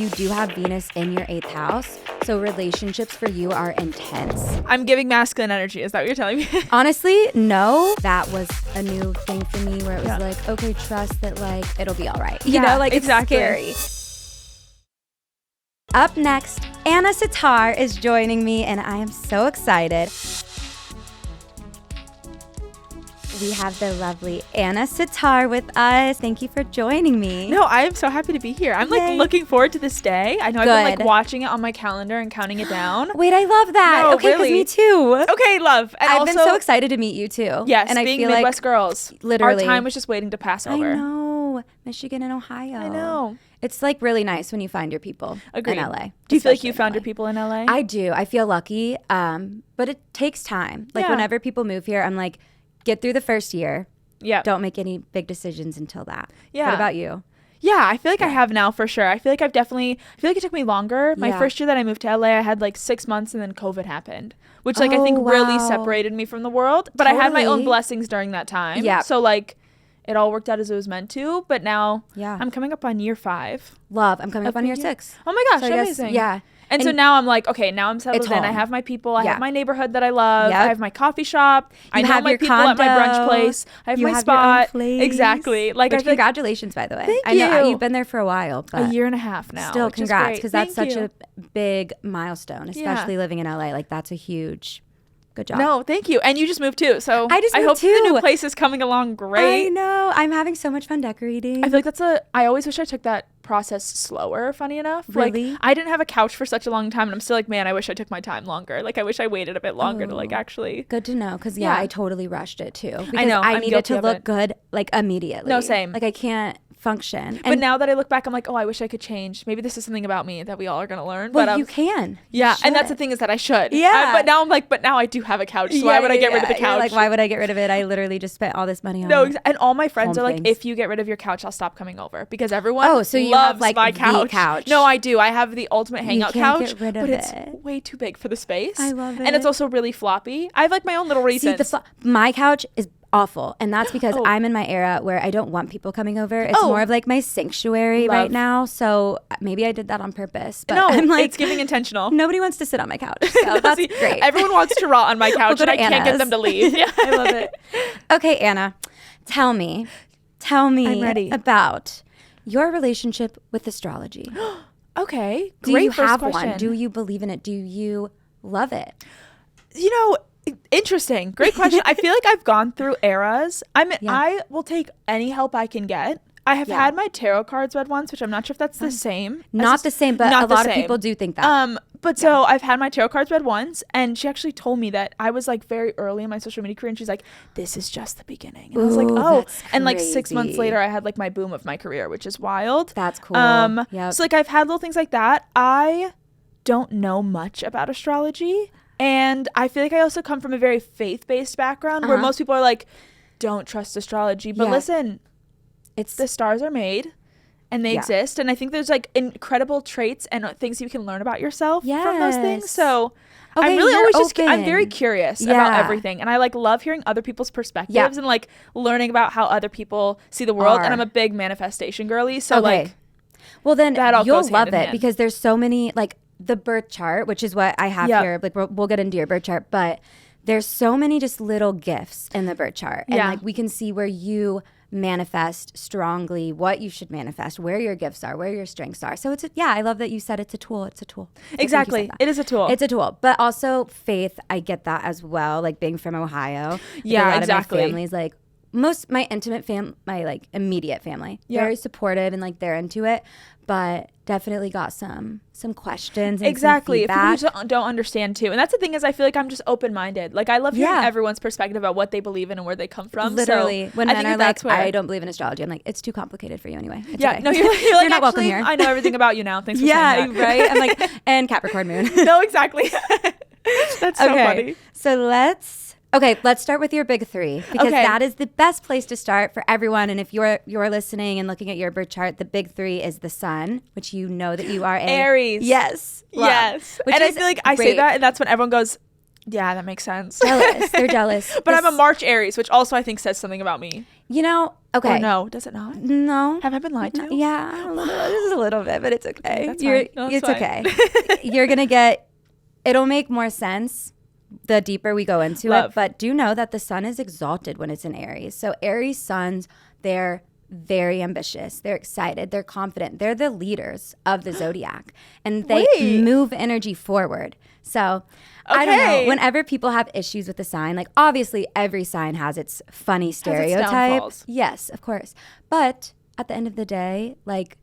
you do have Venus in your 8th house. So relationships for you are intense. I'm giving masculine energy. Is that what you're telling me? Honestly, no. That was a new thing for me where it was like, okay, trust that like it'll be all right. You know, like exactly. It's scary. Up next, Anna Sitar is joining me and I am so excited. We have the lovely Anna Sitar with us. Thank you for joining me. No, I am so happy to be here. I'm like looking forward to this day. I know I've been like watching it on my calendar and counting it down. Wait, I love that. No, okay, really. Me too. Okay, love. And I've been so excited to meet you too. Yes, and being I feel Midwest like girls. Literally. Our time was just waiting to pass over. I know. Michigan and Ohio. I know. It's like really nice when you find your people Agreed. in LA. Do you feel like you found your people in LA? I do. I feel lucky. But it takes time. Like whenever people move here, I'm like, get through the first year. Yeah. Don't make any big decisions until that. Yeah. What about you? Yeah, I feel like I have now for sure. I feel like it took me longer. My first year that I moved to LA, I had like 6 months and then COVID happened, which like I think really separated me from the world. But I had my own blessings during that time. Yeah. So like it all worked out as it was meant to. But now I'm coming up on year 5. Love. I'm coming up on year 6. Oh my gosh, so amazing. Yeah. And so now I'm like, okay, now I'm settled in. I have my people. I have my neighborhood that I love. I have my coffee shop. I know my people at my brunch place. I have my spot. Exactly. Like, congratulations, by the way. Thank I know you've been there for a while, but a year and a half now. Still, congrats, because that's such a big milestone, especially living in LA. Like, that's a huge. Good job. No, thank you. And you just moved too. So I hope the new place is coming along great. I know. I'm having so much fun decorating. I feel like I always wish I took that process slower, funny enough. Really? Like, I didn't have a couch for such a long time and I'm still like, man, I wish I took my time longer. Like, I wish I waited a bit longer to like actually. Good to know. Because I totally rushed it too. Because I know. I needed to look good like immediately. No, same. Like I can't function. But now that I look back, I'm like, oh, I wish I could change. Maybe this is something about me that we all are going to learn. Well, you can. Yeah. And that's the thing, is that I should. Yeah. But now I'm like, but now I do have a couch. So why would I get rid of the couch? Like, why would I get rid of it? I literally just spent all this money on it. And all my friends are like, if you get rid of your couch, I'll stop coming over. Because everyone loves like my couch. No, I do. I have the ultimate hangout couch. Get rid of but it's way too big for the space. I love it. And it's also really floppy. I have like my own little reasons. See, my couch is awful, and that's because I'm in my era where I don't want people coming over. It's more of like my sanctuary right now, so maybe I did that on purpose, but I'm like, it's giving intentional. Nobody wants to sit on my couch, so that's great. Everyone wants to rot on my couch and I can't get them to leave. Yeah. I love it. Okay, Anna, tell me I'm ready. About your relationship with astrology. Okay, do you have one? Do you believe in it? Do you love it? Interesting. Great question. I feel like I've gone through eras. I will take any help I can get. I have had my tarot cards read once, which I'm not sure if that's the same. Not the same, but a lot of people do think that. So I've had my tarot cards read once, and she actually told me that I was like very early in my social media career, and she's like, this is just the beginning. And I was like, oh. And like 6 months later, I had like my boom of my career, which is wild. That's cool. So like I've had little things like that. I don't know much about astrology. And I feel like I also come from a very faith-based background where most people are like, don't trust astrology. But listen, the stars are made and they exist. And I think there's like incredible traits and things you can learn about yourself from those things. So I'm really always I'm very curious about everything. And I like love hearing other people's perspectives and like learning about how other people see the world. And I'm a big manifestation girly. So like, well then you'll love it hand. Because there's so many like, the birth chart, which is what I have here, like we'll get into your birth chart, but there's so many just little gifts in the birth chart, and like we can see where you manifest strongly, what you should manifest, where your gifts are, where your strengths are. So I love that you said it's a tool. It's a tool. Exactly. It is a tool. It's a tool, but also faith. I get that as well. Like being from Ohio. Yeah, exactly. My family's like my intimate my like immediate family, very supportive and like they're into it. But definitely got some questions and exactly some feedback. People don't understand too, and that's the thing is I feel like I'm just open-minded. Like I love hearing everyone's perspective about what they believe in and where they come from. Literally, so when men are like, I don't believe in astrology, I'm like, it's too complicated for you anyway. It's okay. No, you're like not welcome here. I know everything about you now. Thanks for saying that. Right. I'm like, and Capricorn moon. No, exactly. That's so funny. So let's start with your big 3 because that is the best place to start for everyone. And if you're listening and looking at your birth chart, the big 3 is the sun, which you know that you are Aries. Yes. Yes. And I feel like I say that and that's when everyone goes, Yeah, that makes sense. Jealous. They're jealous. But I'm a March Aries, which also I think says something about me. You know, okay. Or no, does it not? No. Have I been lied to? Yeah, just a little bit, but it's okay. That's fine. No, it's fine. Okay. You're going to get, it'll make more sense the deeper we go into it. But do know that the sun is exalted when it's in Aries. So Aries suns, they're very ambitious. They're excited. They're confident. They're the leaders of the zodiac. And they move energy forward. So I don't know. Whenever people have issues with the sign, like obviously every sign has its funny stereotype. Yes, of course. But at the end of the day, like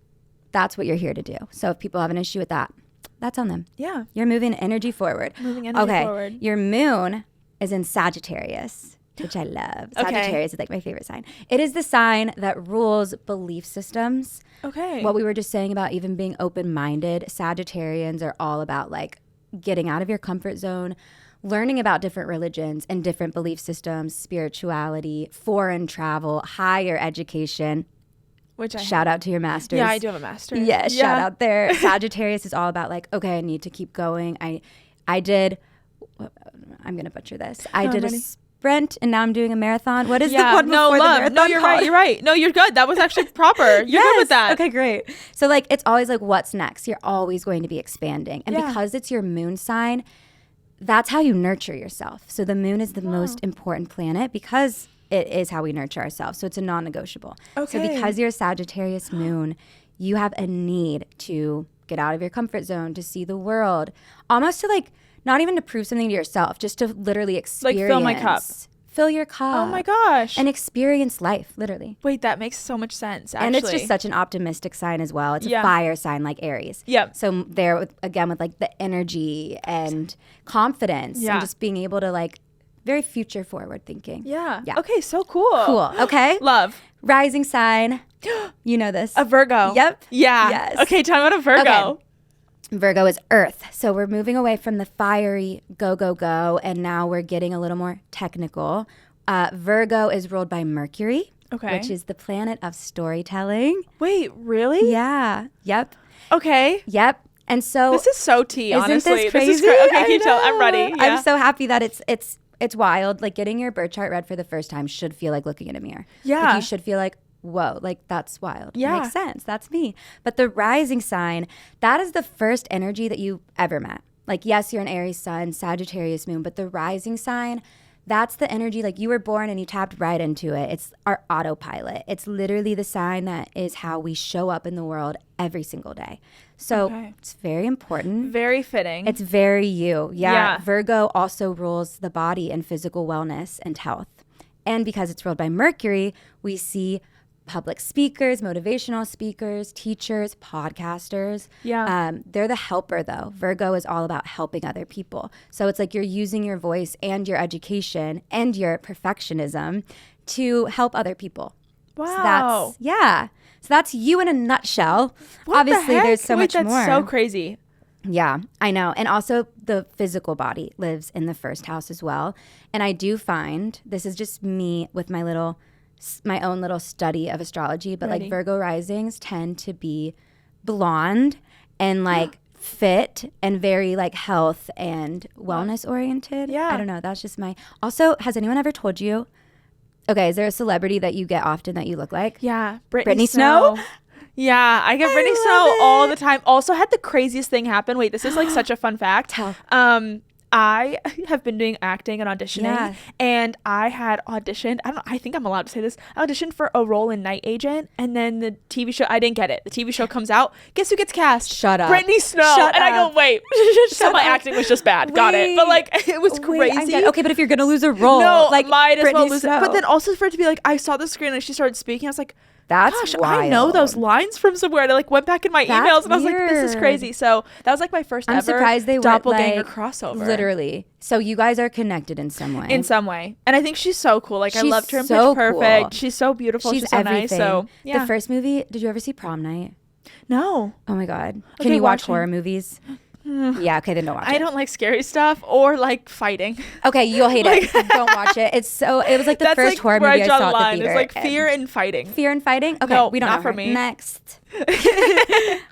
that's what you're here to do. So if people have an issue with that, that's on them. Yeah. You're moving energy forward. Moving energy forward. Your moon is in Sagittarius, which I love. Sagittarius is like my favorite sign. It is the sign that rules belief systems. Okay. What we were just saying about even being open-minded, Sagittarians are all about like getting out of your comfort zone, learning about different religions and different belief systems, spirituality, foreign travel, higher education. Which shout out to your masters. Yeah, I do have a master. Yes, yeah. Shout out there. Sagittarius is all about like, okay, I need to keep going. I did, I'm going to butcher this. I did a sprint and now I'm doing a marathon. What is the one before the marathon? No, you're right. You're right. No, you're good. That was actually proper. You're good with that. Okay, great. So like, it's always like, what's next? You're always going to be expanding. And because it's your moon sign, that's how you nurture yourself. So the moon is the most important planet because it is how we nurture ourselves. So it's a non-negotiable. Okay. So because you're a Sagittarius moon, you have a need to get out of your comfort zone, to see the world, almost to like, not even to prove something to yourself, just to literally experience. Like fill my cup. Fill your cup. Oh my gosh. And experience life, literally. Wait, that makes so much sense, actually. And it's just such an optimistic sign as well. It's a fire sign like Aries. Yep. So there, again, with like the energy and confidence and just being able to like, very future forward thinking. Yeah. Okay, so cool. Cool. Okay. Love. Rising sign. You know this. A Virgo. Yep. Yeah. Yes. Okay, tell me about a Virgo. Okay. Virgo is earth. So we're moving away from the fiery go, go, go. And now we're getting a little more technical. Virgo is ruled by Mercury. Okay. Which is the planet of storytelling. Wait, really? Yeah. Yep. Okay. Yep. And so. This is so tea, honestly. Isn't this crazy? Okay, can you tell? I'm ready. Yeah. I'm so happy that it's wild. Like getting your birth chart read for the first time should feel like looking in a mirror. Yeah. Like you should feel like, whoa, like that's wild. Yeah. Makes sense. That's me. But the rising sign, that is the first energy that you ever met. Like, yes, you're an Aries sun, Sagittarius moon, but the rising sign, that's the energy, like you were born and you tapped right into it. It's our autopilot. It's literally the sign that is how we show up in the world every single day. So it's very important. Very fitting. It's very you. Yeah. Virgo also rules the body and physical wellness and health. And because it's ruled by Mercury, we see public speakers, motivational speakers, teachers, podcasters. Yeah. They're the helper though. Virgo is all about helping other people. So it's like you're using your voice and your education and your perfectionism to help other people. Wow. So that's you in a nutshell. What Obviously, the heck? there's so much more. That's so crazy. Yeah, I know. And also the physical body lives in the first house as well. And I do find, this is just me with my own little study of astrology, but like Virgo risings tend to be blonde and like fit and very like health and wellness oriented. Yeah. I don't know. That's just also, has anyone ever told you, okay, is there a celebrity that you get often that you look like? Yeah. Brittany Snow? Yeah, I get Brittany Snow all the time. Also had the craziest thing happen. Wait, this is like such a fun fact. Tell. I have been doing acting and auditioning, and I had auditioned. I think I'm allowed to say this. I auditioned for a role in Night Agent, and then the TV show, I didn't get it. The TV show comes out. Guess who gets cast? Shut up. Brittany Snow. I go, wait. So my acting was just bad. Got it. But like, it was crazy. Okay, but if you're going to lose a role, no, like might as Brittany well lose it. But then also for it to be like, I saw the screen and she started speaking. I was like, that's wild. I know those lines from somewhere. And I like went back in my emails and I was like, this is crazy. So that was like my first ever surprised they doppelganger went, like, crossover. Literally. So you guys are connected in some way. In some way. And I think she's so cool. Like, I loved her in so Pitch Perfect. cool. She's so beautiful. She's so everything. nice. So yeah. The first movie, did you ever see Prom Night? No. Oh my God. Can you watch horror movies? Yeah, okay, then don't watch it. I don't like scary stuff or like fighting. Okay, you'll hate it. Don't watch it. It was like the first like horror movie I saw at the theater. It's like fear and fighting. Fear and fighting? Okay, no, we don't not know for her. me. Next.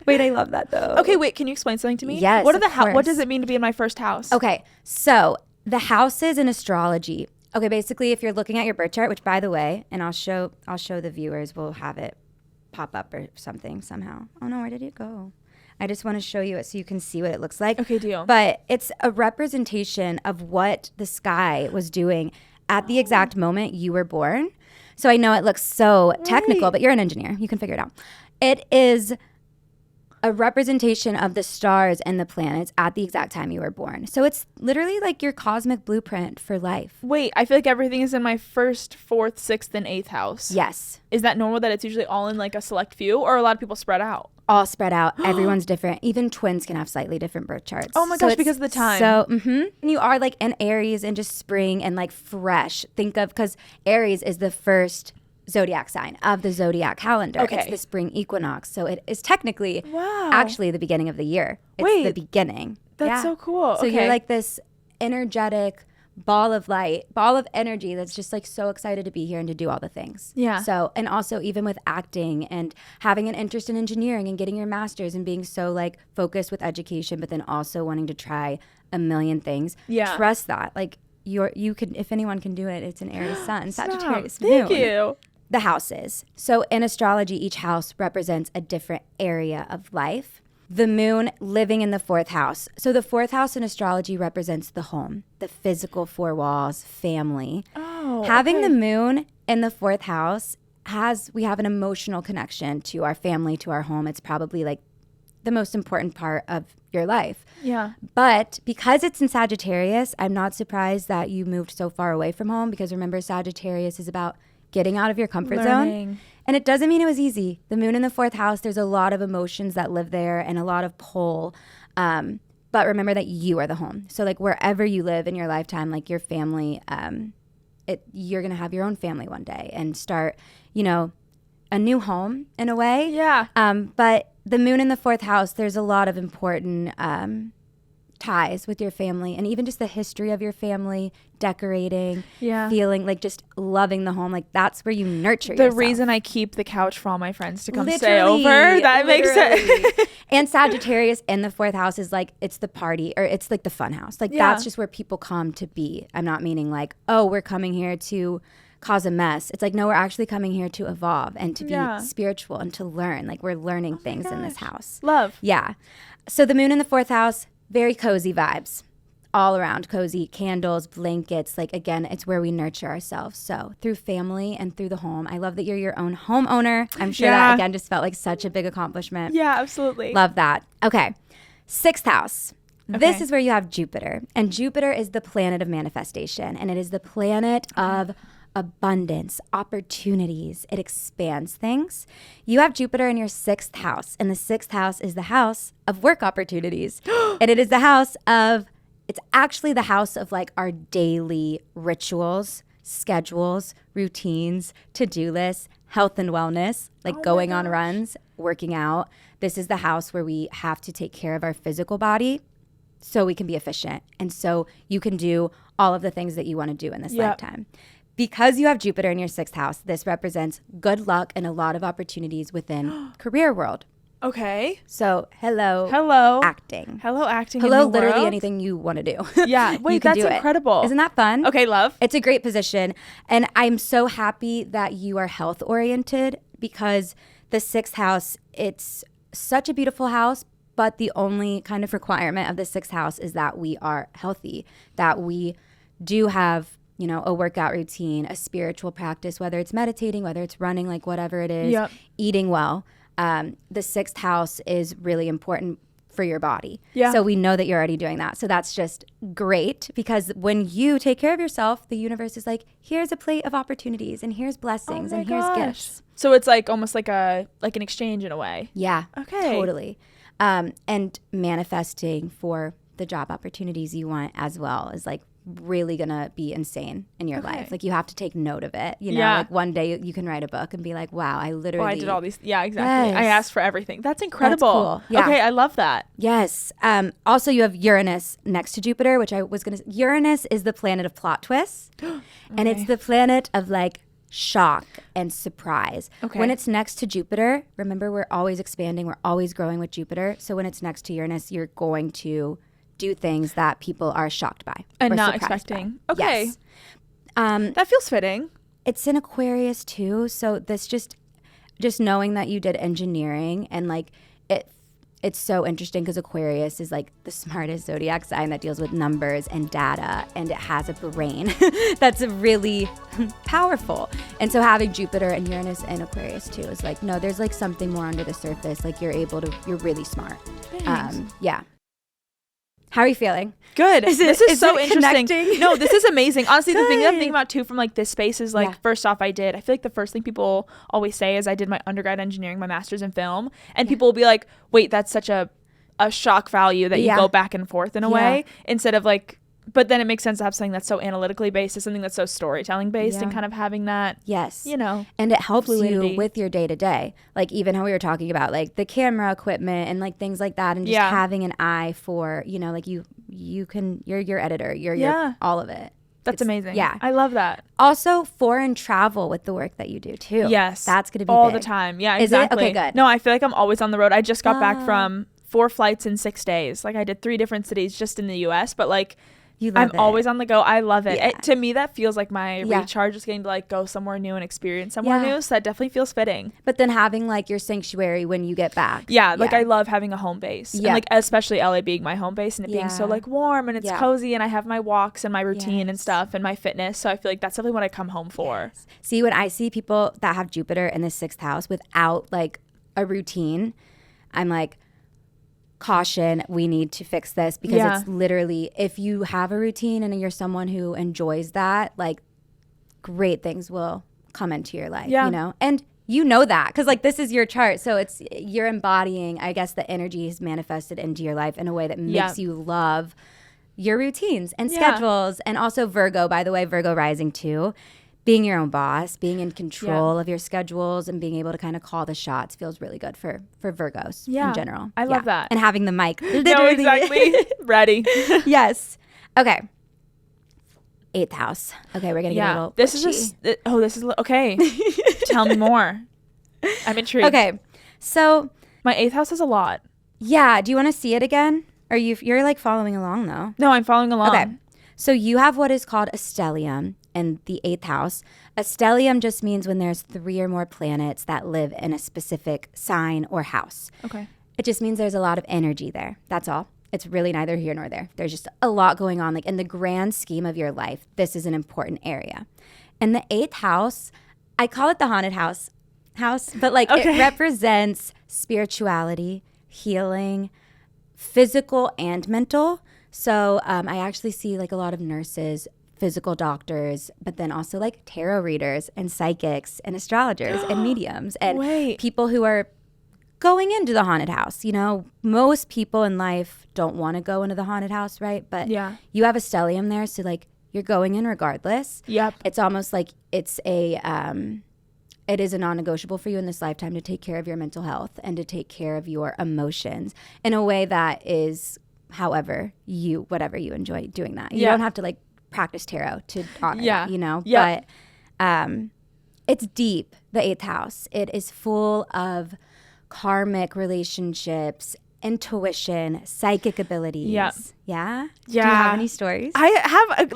Wait, I love that though. Okay, wait, can you explain something to me? Yes, what does it mean to be in my first house? Okay, so The houses in astrology. Okay, basically, if you're looking at your birth chart, which by the way, and I'll show the viewers, we'll have it pop up or something somehow. Oh no, where did it go? I just want to show you it so you can see what it looks like. Okay, deal. But it's a representation of what the sky was doing at the exact moment you were born. So I know it looks so technical, but you're an engineer. You can figure it out. It is a representation of the stars and the planets at the exact time you were born. So it's literally like your cosmic blueprint for life. Wait, I feel like everything is in my 1st, 4th, 6th, and 8th house. Yes. Is that normal that it's usually all in like a select few, or a lot of people spread out? All spread out. Everyone's different. Even twins can have slightly different birth charts. Oh my gosh, because of the time. So, you are like in Aries and just spring and like fresh. Think of, because Aries is the first zodiac sign of the zodiac calendar. Okay. It's the spring equinox. So it is technically actually the beginning of the year. It's the beginning. That's so cool. So you're like this energetic ball of light, ball of energy that's just like so excited to be here and to do all the things. Yeah. So, and also even with acting and having an interest in engineering and getting your master's and being so like focused with education, but then also wanting to try a million things. Yeah. Trust that. Like you can, if anyone can do it, it's an Aries sun, Sagittarius Thank moon. you. The houses. So in astrology, each house represents a different area of life. The moon living in the 4th house. So the 4th house in astrology represents the home, the physical 4 walls, family. Oh, Having the moon in the 4th house we have an emotional connection to our family, to our home. It's probably like the most important part of your life. Yeah. But because it's in Sagittarius, I'm not surprised that you moved so far away from home, because remember, Sagittarius is about getting out of your comfort zone. And it doesn't mean it was easy. The moon in the 4th house, there's a lot of emotions that live there and a lot of pull. But remember that you are the home. So like wherever you live in your lifetime, like your family, you're going to have your own family one day and start, a new home in a way. Yeah. But the moon in the 4th house, there's a lot of important ties with your family, and even just the history of your family, decorating, feeling like just loving the home. Like that's where you nurture yourself. The reason I keep the couch for all my friends to come stay over, that makes sense. And Sagittarius in the 4th house is like, it's the party, or it's like the fun house. Like that's just where people come to be. I'm not meaning like, oh, we're coming here to cause a mess. It's like, no, we're actually coming here to evolve and to be spiritual and to learn. Like we're learning things in this house. Love. Yeah. So the moon in the 4th house, very cozy vibes, all around cozy, candles, blankets. Like, again, it's where we nurture ourselves. So through family and through the home. I love that you're your own homeowner. I'm sure that, again, just felt like such a big accomplishment. Yeah, absolutely. Love that. Okay. 6th house. Okay. This is where you have Jupiter. And Jupiter is the planet of manifestation. And it is the planet of abundance, opportunities. It expands things. You have Jupiter in your 6th house, and the 6th house is the house of work opportunities. And it is the house of, it's actually the house of like our daily rituals, schedules, routines, to-do lists, health and wellness, like going on runs, working out. This is the house where we have to take care of our physical body so we can be efficient. And so you can do all of the things that you want to do in this lifetime. Because you have Jupiter in your 6th house, this represents good luck and a lot of opportunities within career world. Okay. So, hello, acting. Hello, acting. Hello, literally anything you want to do. Yeah. Wait, that's incredible. Isn't that fun? Okay, love. It's a great position. And I'm so happy that you are health oriented, because the 6th house, it's such a beautiful house, but the only kind of requirement of the 6th house is that we are healthy, that we do have a workout routine, a spiritual practice, whether it's meditating, whether it's running, like whatever it is, eating well. The 6th house is really important for your body. Yeah. So we know that you're already doing that. So that's just great, because when you take care of yourself, the universe is like, here's a plate of opportunities, and here's blessings, and here's gifts. So it's like almost like an exchange in a way. Yeah. Okay. Totally. And manifesting for the job opportunities you want as well is like really gonna be insane in your life. Like you have to take note of it. Like one day you can write a book and be like, wow, I literally I did all these. Yeah, exactly. Yes. I asked for everything. That's incredible. That's cool. Yeah. Okay, I love that. Yes. Also you have Uranus next to Jupiter, which I was gonna Uranus is the planet of plot twists. And it's the planet of like shock and surprise. Okay. When it's next to Jupiter, remember, we're always expanding, we're always growing with Jupiter. So when it's next to Uranus, you're going to do things that people are shocked by and or not surprised expecting. by. Okay. Yes. That feels fitting. It's in Aquarius too, so this just knowing that you did engineering and like it's so interesting because Aquarius is like the smartest zodiac sign that deals with numbers and data, and it has a brain that's really powerful. And so having Jupiter and Uranus in Aquarius too is like, no, there's like something more under the surface. Like you're really smart. Yeah. How are you feeling? Good. This is so interesting. Connecting? No, this is amazing. Honestly, the thing that I'm thinking about too from like this space is like, first off, I feel like the first thing people always say is I did my undergrad engineering, my master's in film. And people will be like, wait, that's such a shock value that you go back and forth in a way, instead of like, but then it makes sense to have something that's so analytically based to something that's so storytelling based and kind of having that, you know, and it helps fluidity. you with your day to day. Like even how we were talking about like the camera equipment and like things like that, and just having an eye for, you know, like you're your editor, you're all of it. That's amazing. Yeah. I love that. Also foreign travel with the work that you do too. Yes. That's going to be all big. the time. Yeah, Is exactly. it? Okay, good. No, I feel like I'm always on the road. I just got back from 4 flights in 6 days. Like I did 3 different cities just in the US, but like I'm always on the go. I love it. To me, that feels like my recharge is getting to like go somewhere new and experience somewhere new. So that definitely feels fitting. But then having like your sanctuary when you get back. Yeah, like I love having a home base. And like especially LA being my home base and it being so like warm and it's cozy, and I have my walks and my routine and stuff and my fitness. So I feel like that's definitely what I come home for. Yes. See, when I see people that have Jupiter in the 6th house without like a routine, I'm like, caution, we need to fix this, because it's literally, if you have a routine and you're someone who enjoys that, like great things will come into your life, you know, and you know that because like this is your chart, so it's you're embodying, I guess, the energy is manifested into your life in a way that makes you love your routines and schedules. And also Virgo, by the way, Virgo rising too, being your own boss, being in control of your schedules and being able to kind of call the shots feels really good for Virgos in general. I love that. And having the mic literally. No, exactly. Ready. Yes. Okay. 8th house. Okay, we're going to get a little this is okay. Tell me more. I'm intrigued. Okay. So my 8th house is a lot. Yeah. Do you want to see it again? Or you're like following along though? No, I'm following along. Okay. So you have what is called a stellium in the 8th house. A stellium just means when there's 3 or more planets that live in a specific sign or house. Okay. It just means there's a lot of energy there. That's all. It's really neither here nor there. There's just a lot going on. Like in the grand scheme of your life, this is an important area. And the 8th house, I call it the haunted house, but like it represents spirituality, healing, physical and mental. So I actually see like a lot of nurses, physical doctors, but then also like tarot readers and psychics and astrologers and mediums and people who are going into the haunted house. You know, most people in life don't want to go into the haunted house, right? But you have a stellium there, so like you're going in regardless. Yep. It's almost like it's it is a non-negotiable for you in this lifetime to take care of your mental health and to take care of your emotions in a way that is whatever you enjoy doing that. You don't have to like practice tarot to honor that, you know? But it's deep, the 8th house. It is full of karmic relationships, intuition, psychic abilities. Yeah. Do you have any stories? I have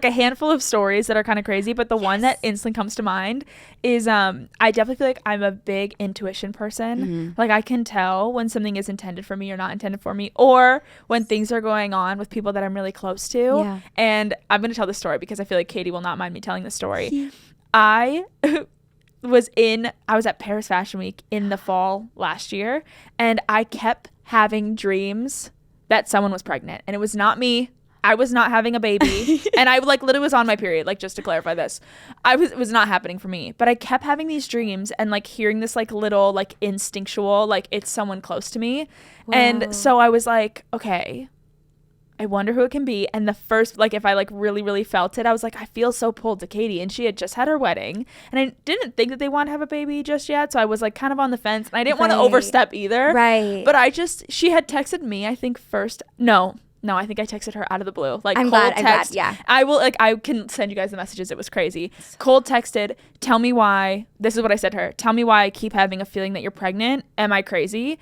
a handful of stories that are kind of crazy, but the one that instantly comes to mind is I definitely feel like I'm a big intuition person. Mm-hmm. Like I can tell when something is intended for me or not intended for me, or when things are going on with people that I'm really close to. Yeah. And I'm going to tell this story because I feel like Katie will not mind me telling this story. Yeah. I was at Paris Fashion Week in the fall last year, and I kept having dreams that someone was pregnant, and it was not me. I was not having a baby. And I like literally was on my period, like just to clarify this. It was not happening for me, but I kept having these dreams and like hearing this like little like instinctual, like it's someone close to me. Whoa. And so I was like, okay, I wonder who it can be. And the first, like, if I like really, really felt it, I was like, I feel so pulled to Katie. And she had just had her wedding. And I didn't think that they want to have a baby just yet. So I was like kind of on the fence. And I didn't want to overstep either. Right. But she had texted me, I think first. No, I think I texted her out of the blue. Like I'm cold glad, text. Yeah. I can send you guys the messages. It was crazy. Cold texted, tell me why. This is what I said to her. Tell me why I keep having a feeling that you're pregnant. Am I crazy?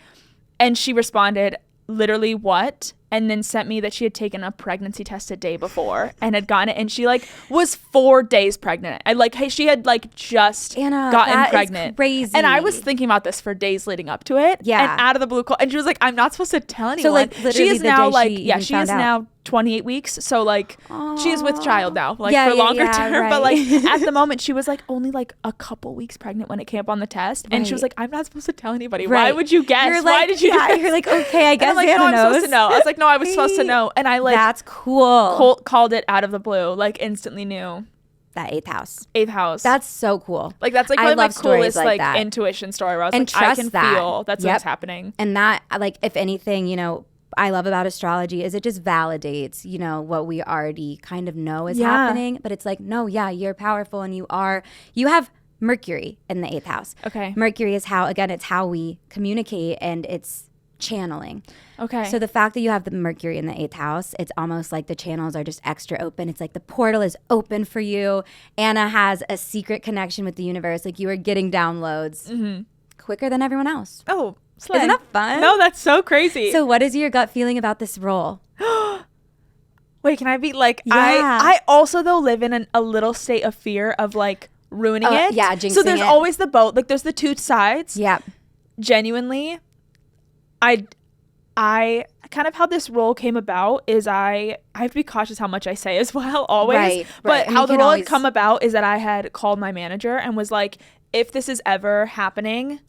And she responded, literally what? and then sent me that she had taken a pregnancy test a day before and had gotten it, and she like was 4 days pregnant. And like, hey, she had like just Anna, gotten pregnant. Is crazy. And I was thinking about this for days leading up to it. Yeah. And out of the blue call, and she was like, I'm not supposed to tell anyone. So like literally she is the now day like she is out. now 28 weeks, so like she is with child now, like Yeah, for longer term, right. but like at the moment she was like only like a couple weeks pregnant when it came up on the test, and she was like, I'm not supposed to tell anybody. Why would you guess? Why did you guess? You're like, okay, I guess I'm like, Anna no, I'm knows. supposed to know. I was like, no, I was supposed to know, and I like that's cool. Called it out of the blue, like instantly knew. That eighth house. That's so cool. Like that's like I one of my love stories coolest like like that. intuition story where I was And like, I can that. feel that's what's happening. And that, like, if anything, you know, I love about astrology is it just validates, you know, what we already kind of know is happening. But it's like, no, you're powerful, and you have Mercury in the eighth house. Okay. Mercury is it's how we communicate, and it's channeling. Okay. So the fact that you have the Mercury in the eighth house, it's almost like the channels are just extra open. It's like the portal is open for you. Anna has a secret connection with the universe. Like, you are getting downloads quicker than everyone else. Oh, slay. Isn't that fun? No, that's so crazy. So what is your gut feeling about this role? Wait, can I be like, Yeah. I also though live in a little state of fear of like ruining it. Yeah, jinxing So there's it. always the boat. Like there's the two sides. Yeah. Genuinely, I kind of how this role came about is I have to be cautious how much I say as well, always. Right. But And how you the can role always- had come about is that I had called my manager and was like, if this is ever happening,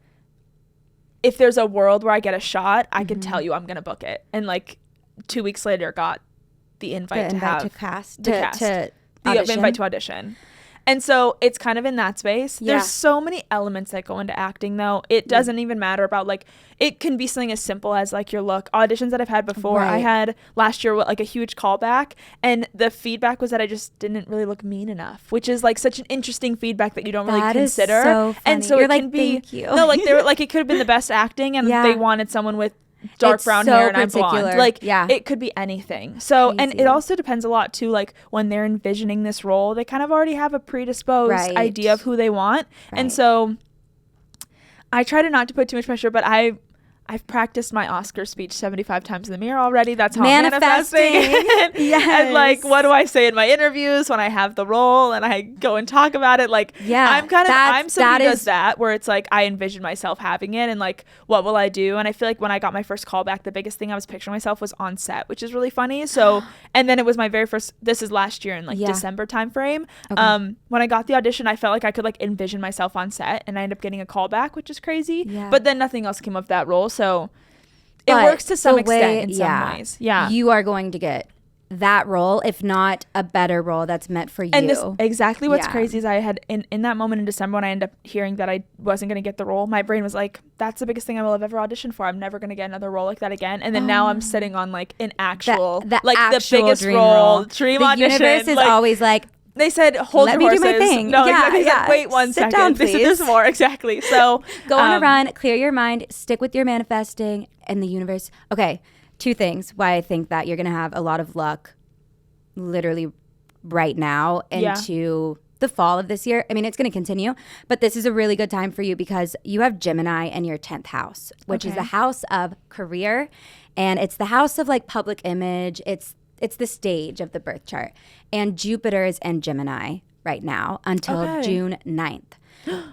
if there's a world where I get a shot, I can tell you I'm going to book it. And like 2 weeks later got the invite to audition. And so it's kind of in that space. Yeah. There's so many elements that go into acting though. It doesn't even matter about like, it can be something as simple as like your look. Auditions that I've had before, I had last year like a huge callback, and the feedback was that I just didn't really look mean enough, which is like such an interesting feedback that you don't really consider. So funny. And so You're it like, can be, thank you. no, like they were like, it could have been the best acting, and they wanted someone with dark It's brown so hair and I'm blonde. particular. Like, Yeah. it could be anything. So, and Crazy. it also depends a lot too, like when they're envisioning this role, they kind of already have a predisposed idea of who they want. And so I try to not to put too much pressure, but I've practiced my Oscar speech 75 times in the mirror already. That's how I'm manifesting. Yes. And like, what do I say in my interviews when I have the role and I go and talk about it? Like, I'm someone who does that, where it's like, I envision myself having it and like, what will I do? And I feel like when I got my first call back, the biggest thing I was picturing myself was on set, which is really funny. So, and then it was my very first, this is last year in like December timeframe. Okay. When I got the audition, I felt like I could like envision myself on set, and I ended up getting a call back, which is crazy. Yeah. But then nothing else came of that role. So it works to some extent in some ways. Yeah. You are going to get that role, if not a better role that's meant for you. And this exactly what's crazy is I had in that moment in December when I ended up hearing that I wasn't going to get the role, my brain was like, that's the biggest thing I will have ever auditioned for. I'm never going to get another role like that again. And then now I'm sitting on like an actual the biggest dream role, dream the audition. The universe is like, always like, they said, hold let your me horses. do my thing. No, yeah, exactly. They said, wait one Sit second. down, They said, there's more. Exactly. So go on a run, clear your mind, stick with your manifesting, and the universe. Okay, 2 things why I think that you're going to have a lot of luck literally right now into the fall of this year. I mean, it's going to continue, but this is a really good time for you because you have Gemini in your 10th house, which is the house of career, and it's the house of like public image. It's the stage of the birth chart. And Jupiter is in Gemini right now until June 9th.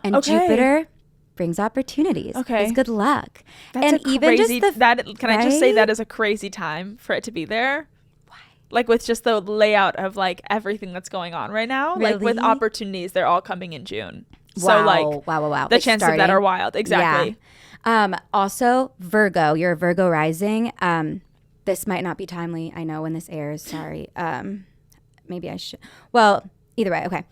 And Jupiter brings opportunities. It's good luck. That's and even crazy, just I just say that is a crazy time for it to be there? Why? Like with just the layout of like everything that's going on right now. Really? Like with opportunities, they're all coming in June. Wow. So like wow. The chances of that are wild. Exactly. Yeah. Also, Virgo, you're a Virgo rising. This might not be timely. I know when this airs. Sorry. Maybe I should. Well, either way. Okay.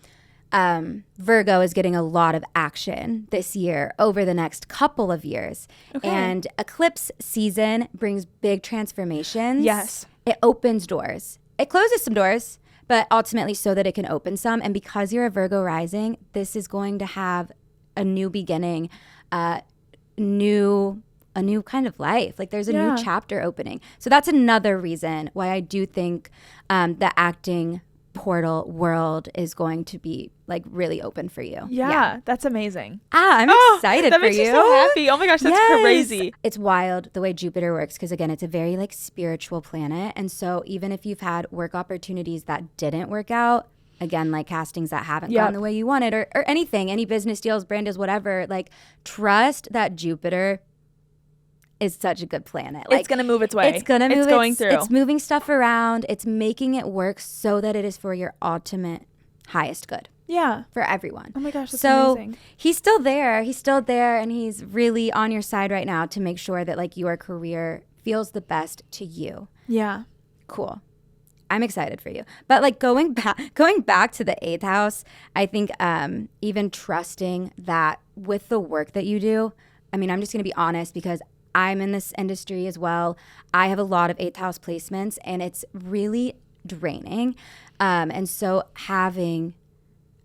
Virgo is getting a lot of action this year over the next couple of years. Okay. And eclipse season brings big transformations. Yes. It opens doors. It closes some doors, but ultimately so that it can open some. And because you're a Virgo rising, this is going to have a new beginning, a new kind of life. Like there's a new chapter opening. So that's another reason why I do think the acting portal world is going to be like really open for you. Yeah. That's amazing. I'm excited that for makes you. me so happy. Oh my gosh, that's crazy. It's wild the way Jupiter works, because again, it's a very like spiritual planet. And so even if you've had work opportunities that didn't work out, again, like castings that haven't gone the way you wanted, or anything, any business deals, brand deals, whatever, like trust that Jupiter is such a good planet. Like, it's going to move its way. It's going to move. It's going through. It's moving stuff around. It's making it work so that it is for your ultimate highest good. Yeah. For everyone. Oh my gosh, that's so amazing. He's still there. He's still there, and he's really on your side right now to make sure that like your career feels the best to you. Yeah. Cool. I'm excited for you. But like going back to the 8th house, I think even trusting that with the work that you do, I mean, I'm just going to be honest because I'm in this industry as well. I have a lot of 8th house placements, and it's really draining. And so having,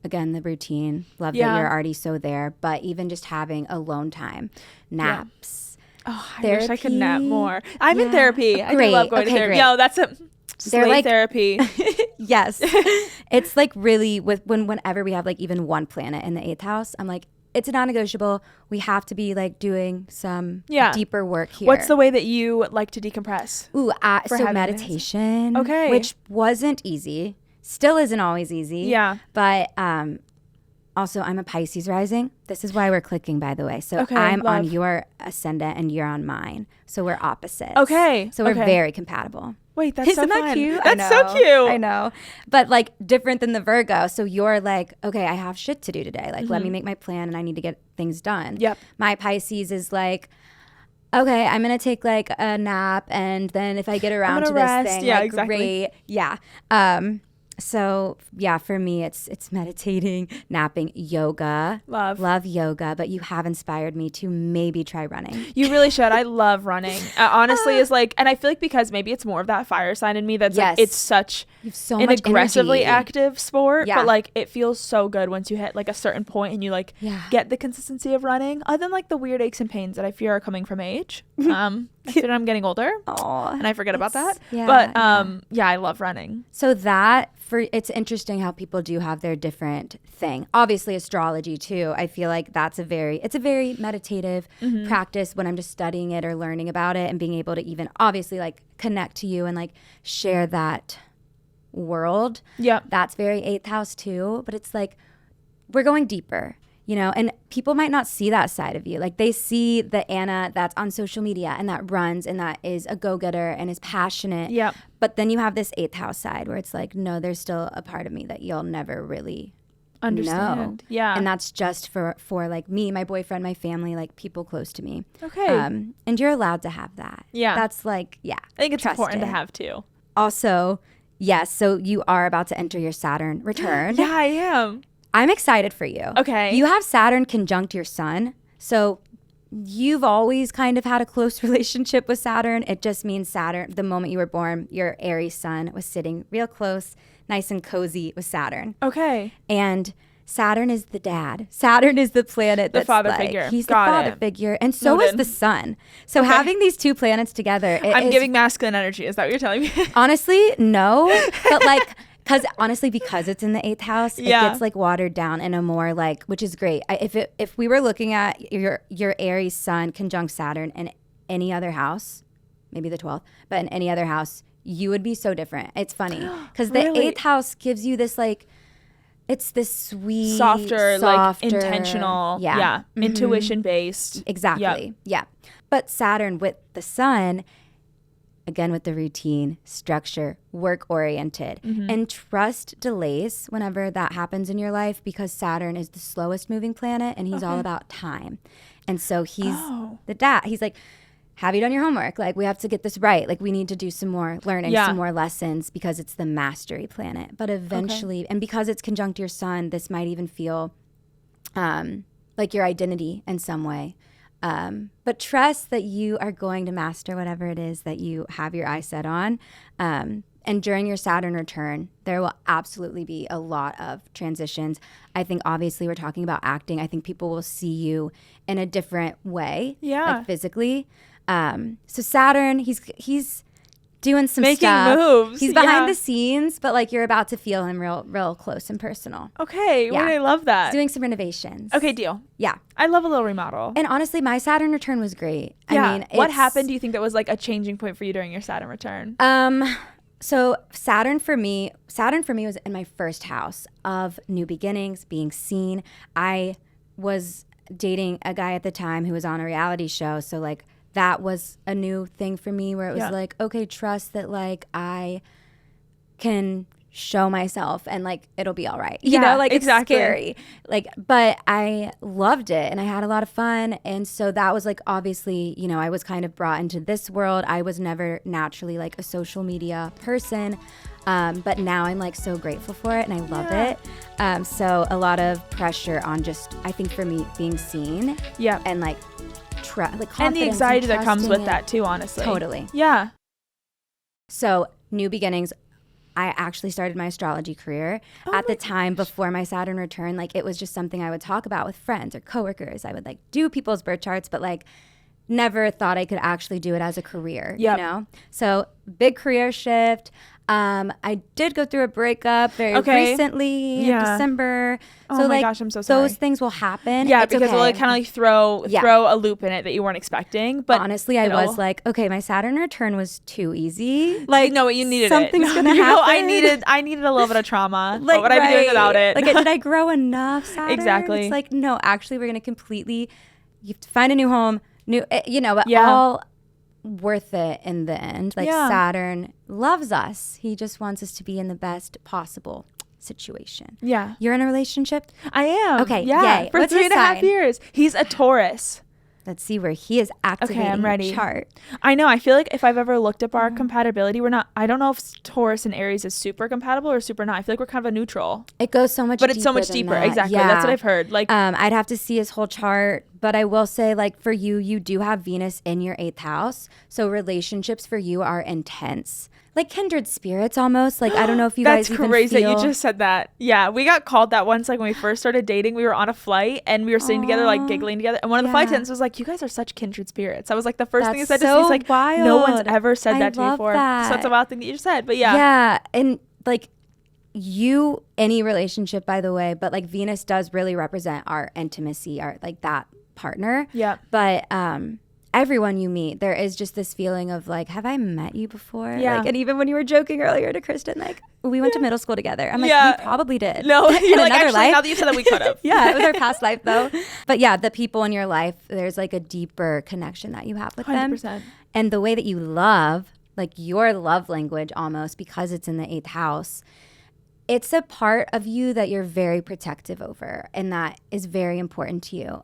again, the routine, love that you're already so there, but even just having alone time, naps. Oh, I wish I could nap more. I'm in therapy. I Great. do love going to therapy. Great. Yo, that's a slave like, therapy. Yes. It's like really whenever we have like even one planet in the 8th house, I'm like, it's non-negotiable. We have to be like doing some deeper work here. What's the way that you like to decompress? Ooh, so meditation. Okay. Which wasn't easy. Still isn't always easy. Yeah. But also I'm a Pisces rising. This is why we're clicking, by the way. So I'm on your ascendant and you're on mine. So we're opposites. Okay. So we're very compatible. Wait, that's Isn't so that fun. cute? That's so cute. I know. But like different than the Virgo. So you're like, okay, I have shit to do today. Like, let me make my plan and I need to get things done. Yep. My Pisces is like, okay, I'm going to take like a nap. And then if I get around to rest. this thing, Yeah, like, exactly. great. Yeah. So yeah, for me, it's meditating, napping, yoga. Love yoga, but you have inspired me to maybe try running. You really should. I love running. Honestly, is like, and I feel like because maybe it's more of that fire sign in me that's like, it's such an aggressively active sport, but like it feels so good once you hit like a certain point and you like get the consistency of running. Other than like the weird aches and pains that I fear are coming from age. Considering I'm getting older, and I forget about that. But I love running. So it's interesting how people do have their different thing. Obviously, astrology too. I feel like it's a very meditative practice when I'm just studying it or learning about it and being able to even obviously like connect to you and like share that world. Yeah, that's very 8th house too. But it's like we're going deeper. You know, and people might not see that side of you. Like they see the Anna that's on social media and that runs and that is a go-getter and is passionate. Yeah. But then you have this 8th house side where it's like, no, there's still a part of me that you'll never really understand. Know. Yeah. And that's just for like me, my boyfriend, my family, like people close to me. Okay. And you're allowed to have that. Yeah. That's like, I think it's important to have too. Also, yes. So you are about to enter your Saturn return. Yeah, I am. I'm excited for you. Okay. You have Saturn conjunct your sun. So you've always kind of had a close relationship with Saturn. It just means Saturn, the moment you were born, your Aries sun was sitting real close, nice and cozy with Saturn. Okay. And Saturn is the dad. Saturn is the planet that's the father figure. He's the father figure. And so is the sun. So having these two planets together. I'm giving masculine energy. Is that what you're telling me? Honestly, no. But like... because it's in the 8th house, it gets like watered down in a more like, which is great. If we were looking at your Aries sun conjunct Saturn in any other house, maybe the 12th, but in any other house, you would be so different. It's funny because the 8th house gives you this like, it's this sweet, softer, like intentional, intuition based. Exactly. Yeah. But Saturn with the sun, again, with the routine, structure, work-oriented, and trust delays whenever that happens in your life because Saturn is the slowest moving planet and he's all about time. And so he's the dad. He's like, have you done your homework? Like, we have to get this right. Like, we need to do some more learning, some more lessons because it's the mastery planet. But eventually, and because it's conjunct your sun, this might even feel like your identity in some way. But trust that you are going to master whatever it is that you have your eyes set on. And during your Saturn return, there will absolutely be a lot of transitions. I think obviously we're talking about acting. I think people will see you in a different way, like physically. So Saturn, he's doing some making stuff. moves. He's behind the scenes, but like you're about to feel him real close and personal. Okay, well, I love that. He's doing some renovations. Okay, deal. Yeah. I love a little remodel. And honestly, my Saturn return was great. Yeah. I mean, what happened? Do you think that was like a changing point for you during your Saturn return? So Saturn for me was in my first house of new beginnings, being seen. I was dating a guy at the time who was on a reality show. So like that was a new thing for me where it was like, okay, trust that like I can show myself and like it'll be all right. You know, like exactly. It's scary. Like, but I loved it and I had a lot of fun. And so that was like obviously, you know, I was kind of brought into this world. I was never naturally like a social media person. But now I'm like so grateful for it and I love it. So a lot of pressure on just, I think for me, being seen. Yeah. And like and the anxiety that comes with that too, honestly. Totally. Yeah. So new beginnings. I actually started my astrology career at the time before my Saturn return. Like it was just something I would talk about with friends or coworkers. I would like do people's birth charts, but like never thought I could actually do it as a career, you know? So big career shift. I did go through a breakup very recently in December. Oh so my like, gosh, I'm so sorry. Those things will happen. Yeah, because it'll like kind of like throw a loop in it that you weren't expecting. But honestly, I was like, okay, my Saturn return was too easy. Like, no, you needed something's it. gonna happen. I needed a little bit of trauma. Like, what would I be doing without it? Like, did I grow enough, Saturn? Exactly. It's like, no, actually, we're gonna you have to find a new home, but all worth it in the end. Like Saturn loves us. He just wants us to be in the best possible situation. Yeah. You're in a relationship? I am. Okay. Yeah. Yay. For What's 3.5 years. He's a Taurus. Let's see where he is activating I'm ready. the chart. I know. I feel like if I've ever looked up our compatibility, I don't know if Taurus and Aries is super compatible or super not. I feel like we're kind of a neutral. It goes so much deeper. But it's so much deeper. That. Exactly. Yeah. That's what I've heard. Like, I'd have to see his whole chart, but I will say like for you do have Venus in your 8th house. So relationships for you are intense. Like kindred spirits almost. Like, I don't know if you guys even feel. That's crazy that you just said that. Yeah, we got called that once, like when we first started dating. We were on a flight and we were sitting together, like giggling together. And one of the flight attendants was like, you guys are such kindred spirits. I was like, the first thing he said to me, he's like, wild. No one's ever said that to me before. So that's a wild thing that you just said. But yeah. Yeah, and like any relationship, by the way, but like Venus does really represent our intimacy, our like that partner. Yeah. But everyone you meet, there is just this feeling of like, have I met you before? Yeah. Like, and even when you were joking earlier to Kristen, like we went to middle school together. I'm like, we probably did. No, you're like, another actually, life. now that you said that, we could have. Yeah, it was our past life though. But yeah, the people in your life, there's like a deeper connection that you have with 100%. Them. And the way that you love, like your love language almost, because it's in the 8th house, it's a part of you that you're very protective over and that is very important to you.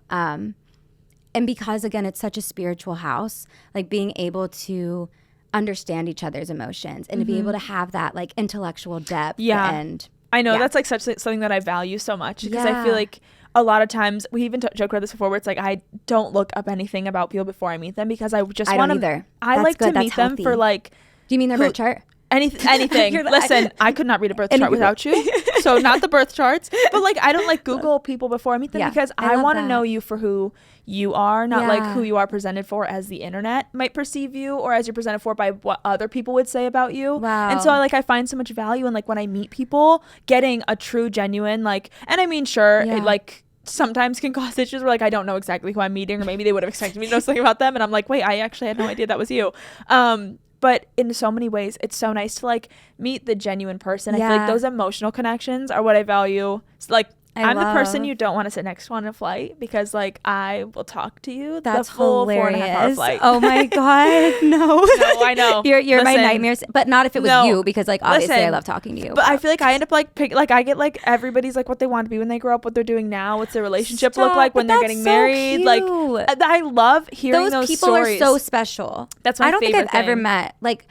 And because, again, it's such a spiritual house, like being able to understand each other's emotions and to be able to have that like intellectual depth. Yeah. And I know that's like something that I value so much because I feel like a lot of times we even joke about this before where it's like I don't look up anything about people before I meet them because I just want to. I like to meet them for like. Do you mean their birth chart? Anything. Listen, I could not read a birth chart without you. So not the birth charts, but like I don't like Google people before I meet them because I want to know you for who you are, not like who you are presented for as the internet might perceive you or as you're presented for by what other people would say about you. Wow. And so I find so much value in like when I meet people getting a true, genuine like, and I mean, sure, it like sometimes can cause issues where like I don't know exactly who I'm meeting or maybe they would have expected me to know something about them and I'm like, wait, I actually had no idea that was you. But in so many ways, it's so nice to like meet the genuine person. I feel like those emotional connections are what I value. It's like I'm the person you don't want to sit next to on a flight because like I will talk to you the full hilarious. 4.5-hour flight. Oh my God, no. No, I know. You're my nightmares, but not if it was you because like obviously I love talking to you. But I feel like I end up like I get like everybody's like what they want to be when they grow up, what they're doing now, what's their relationship look like when they're getting married. Cute. Like I love hearing those people stories. Are so special. That's my favorite I don't think I've thing. ever met like.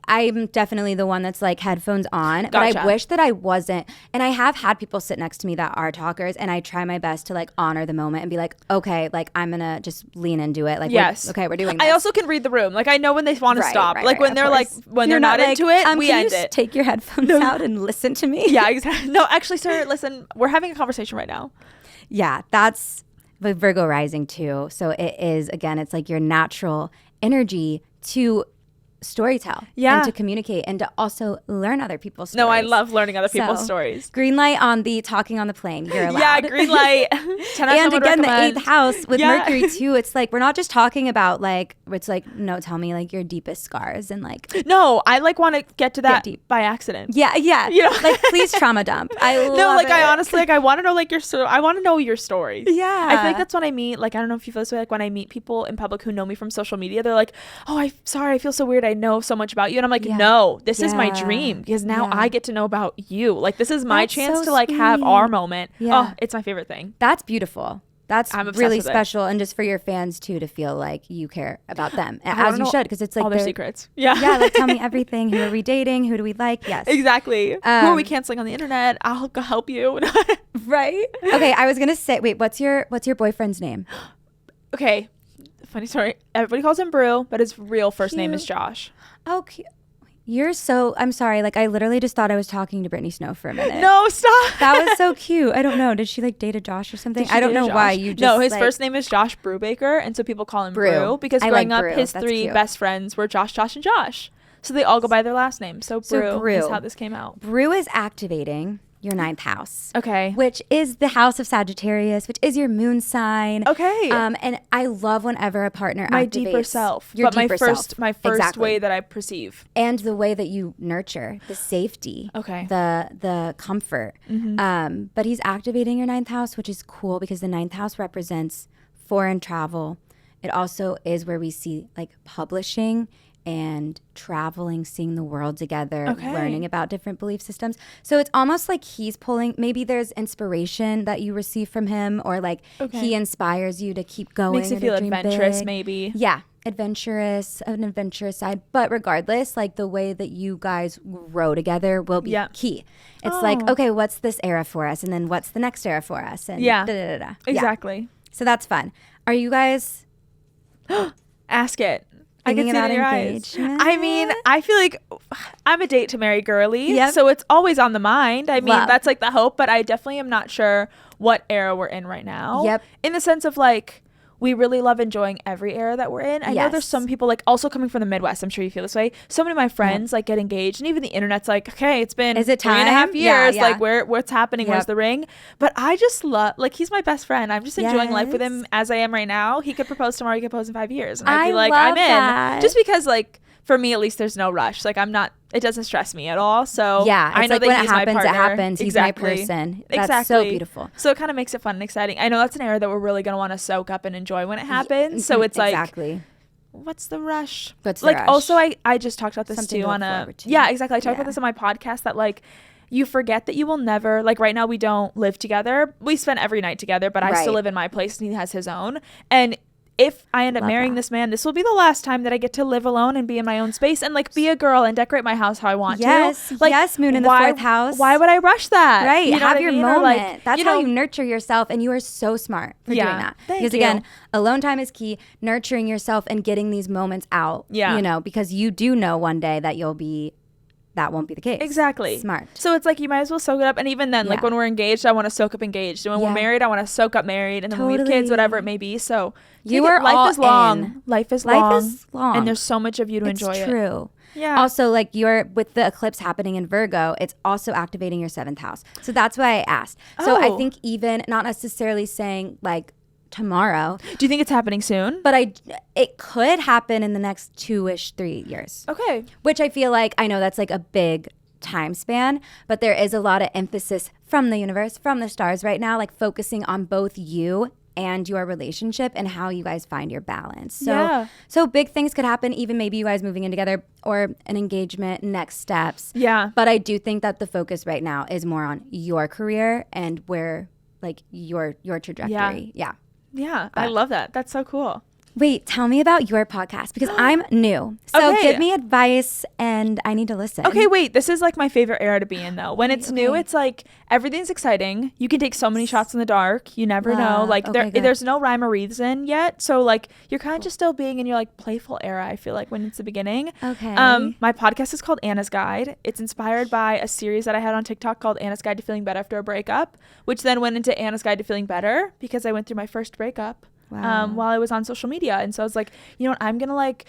I'm definitely the one that's like headphones on, but I wish that I wasn't. And I have had people sit next to me that are talkers, and I try my best to like honor the moment and be like, okay, like I'm gonna just lean into it. Like, we're doing this. I also can read the room. Like I know when they want to stop. Like when they're like when they're not into it, we end it. Take your headphones out and listen to me. Yeah, exactly. No, actually, sir, listen. We're having a conversation right now. Yeah, that's the Virgo rising too. So it is again. It's like your natural energy to storytell and to communicate and to also learn other people's stories. No, I love learning other people's stories. Green light on the talking on the plane. You're allowed. Yeah, green light. 10 and again, the 8th house with Mercury too. It's like, we're not just talking about like, it's like, no, tell me like your deepest scars and like. No, I like want to get to that by accident. Yeah. You know? Like, please trauma dump. I love it. I honestly, like, I want to know like your story. I want to know your stories. Yeah. I feel like that's what I meet. Like, I don't know if you feel this way. Like when I meet people in public who know me from social media, they're like, oh, I'm sorry, I feel so weird. I know so much about you. And I'm like, no, this is my dream, because now I get to know about you. Like, this is my chance to like have our moment. Oh, it's my favorite thing. That's beautiful. That's really special. And just for your fans too, to feel like you care about them, as you should, because it's like all their secrets. Like, tell me everything. Who are we dating? Who do we like? Yes, exactly. Who are we canceling on the internet? I'll go help you. Right. Okay, I was gonna say, wait, what's your boyfriend's name? Okay, funny story. Everybody calls him Brew, but his real first name is Josh. Oh, cute. I'm sorry. Like, I literally just thought I was talking to Brittany Snow for a minute. No, stop. That was so cute. I don't know. Did she like date a Josh or something? I don't know why you just. No, his first name is Josh Brubaker, and so people call him Brew because growing up, his three best friends were Josh, and Josh. So they all go by their last name. So Brew is how this came out. Brew is activating your 9th house. Okay. Which is the house of Sagittarius, which is your moon sign. Okay. And I love whenever a partner activates. My deeper self. My first way that I perceive. And the way that you nurture, the safety. Okay. The comfort. Mm-hmm. But he's activating your 9th house, which is cool because the 9th house represents foreign travel. It also is where we see like publishing and traveling, seeing the world together, learning about different belief systems. So it's almost like he's pulling, maybe there's inspiration that you receive from him, or like he inspires you to keep going. Makes you feel adventurous, maybe. Yeah, an adventurous side. But regardless, like the way that you guys grow together will be key. It's like, okay, what's this era for us? And then what's the next era for us? And exactly. Yeah. So that's fun. Are you guys... Ask it. I Thinking can see it in your eyes. I mean, I feel like I'm a date to marry girly, so it's always on the mind. I mean, that's like the hope, but I definitely am not sure what era we're in right now. Yep. In the sense of like, we really love enjoying every era that we're in. I know there's some people, like, also coming from the Midwest, I'm sure you feel this way. So many of my friends like get engaged, and even the internet's like, okay, it's been 3.5 years. Like, what's happening? Where's the ring? But I just love, like, he's my best friend. I'm just enjoying life with him as I am right now. He could propose tomorrow. He could propose in 5 years, and I'd be like, I'm in. Just because, like, for me at least, there's no rush. Like, I'm not. It doesn't stress me at all. So I know like that when he's it happens, my partner. It happens. He's my person. That's so beautiful. So it kind of makes it fun and exciting. I know that's an era that we're really going to want to soak up and enjoy when it happens. So it's like, what's the rush? Also, I just talked about this too on a exactly. I talked about this on my podcast that like, you forget that you will never, like right now we don't live together. We spend every night together, but I still live in my place and he has his own. And if I end up marrying this man, this will be the last time that I get to live alone and be in my own space and like be a girl and decorate my house how I want to. Like, yes, moon in the 4th house. Why would I rush that? Right. You have your moment. Like, that's how you nurture yourself, and you are so smart for doing that. Because again, alone time is key. Nurturing yourself and getting these moments out. Yeah. You know, because you do know one day that that won't be the case. Exactly. Smart. So it's like you might as well soak it up. And even then, like when we're engaged, I want to soak up engaged. And when we're married, I want to soak up married. And then when we have kids, whatever it may be. So life is long. Life is long. And there's so much of you to enjoy it. It's true. Yeah. Also, like with the eclipse happening in Virgo, it's also activating your 7th house. So that's why I asked. So I think even not necessarily saying like tomorrow. Do you think it's happening soon? But it could happen in the next 2-ish, 3 years. Okay. Which I feel like, I know that's like a big time span, but there is a lot of emphasis from the universe, from the stars right now, like focusing on both you and your relationship and how you guys find your balance. So big things could happen, even maybe you guys moving in together or an engagement, next steps. Yeah. But I do think that the focus right now is more on your career and where like your trajectory. Yeah, I love that. That's so cool. Wait, tell me about your podcast because I'm new. So give me advice and I need to listen. Okay, wait. This is like my favorite era to be in though. When it's new, it's like everything's exciting. You can take so many shots in the dark. You never know. Like there's no rhyme or reason yet. So like you're kind of just still being in your like playful era, I feel like, when it's the beginning. Okay. My podcast is called Anna's Guide. It's inspired by a series that I had on TikTok called Anna's Guide to Feeling Better After a Breakup, which then went into Anna's Guide to Feeling Better because I went through my first breakup. While I was on social media. And so I was like, you know what, I'm going to like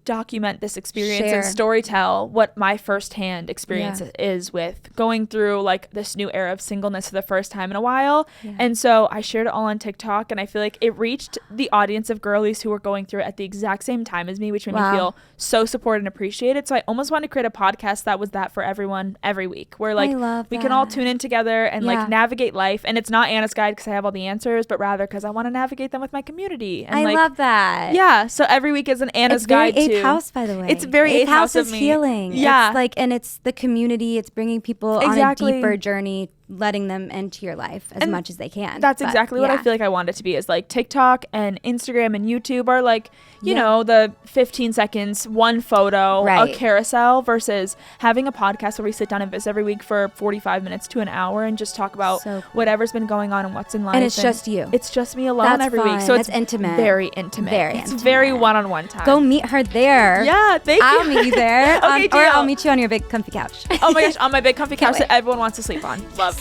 document this experience and storytell what my firsthand experience is with going through like this new era of singleness for the first time in a while. And so I shared it all on TikTok, and I feel like it reached the audience of girlies who were going through it at the exact same time as me, which made me feel so supported and appreciated. So I almost wanted to create a podcast that was that for everyone every week, where like we can all tune in together and like navigate life. And it's not Anna's guide because I have all the answers, but rather because I want to navigate them with my community. And I love that. Yeah. So every week is an Anna's guide too. Eighth house, by the way. It's very eighth house of is me. Healing. Yeah. It's like, and it's the community. It's bringing people on a deeper journey, letting them into your life as much as they can. That's exactly what I feel like I want it to be, is like TikTok and Instagram and YouTube are like, you know, the 15 seconds, one photo, a carousel, versus having a podcast where we sit down and visit every week for 45 minutes to an hour and just talk about whatever's been going on and what's in life. And it's just you. It's just me alone every week. So it's intimate. Very intimate. It's very one-on-one time. Go meet her there. Yeah, thank you. I'll meet you there. Okay, or I'll meet you on your big comfy couch. Oh my gosh, on my big comfy couch that everyone wants to sleep on. Love.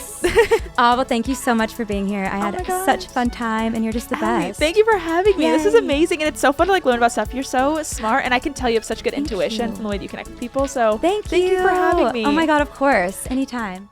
Oh, well, thank you so much for being here. I had such a fun time, and you're just the best. Thank you for having me. Yay. This is amazing, and it's so fun to like learn about stuff. You're so smart, and I can tell you have such good intuition from the way that you connect with people. So thank you for having me. Oh my God, of course, anytime.